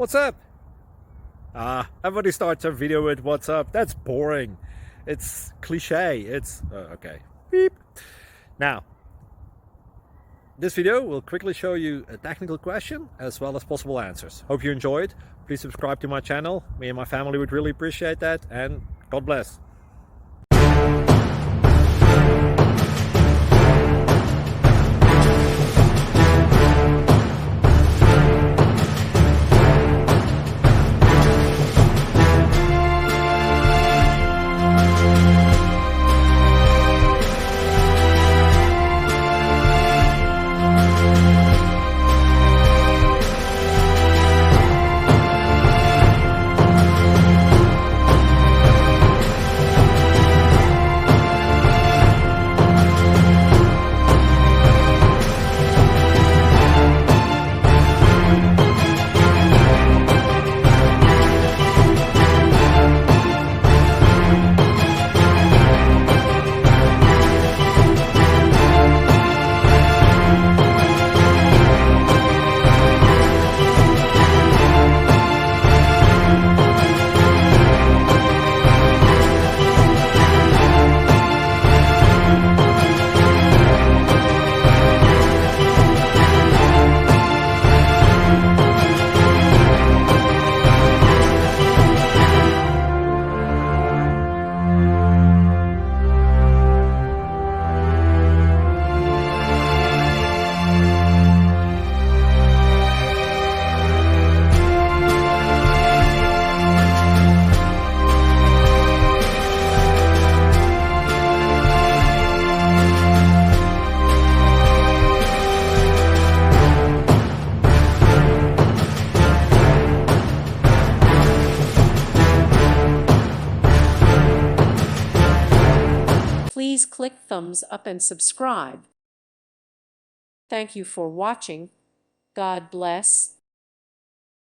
What's up? Everybody starts a video with what's up. That's boring. It's cliche. It's okay. Beep. Now, this video will quickly show you a technical question as well as possible answers. Hope you enjoyed. Please subscribe to my channel. Me and my family would really appreciate that, and God bless. Please click thumbs up and subscribe. Thank you for watching. God bless.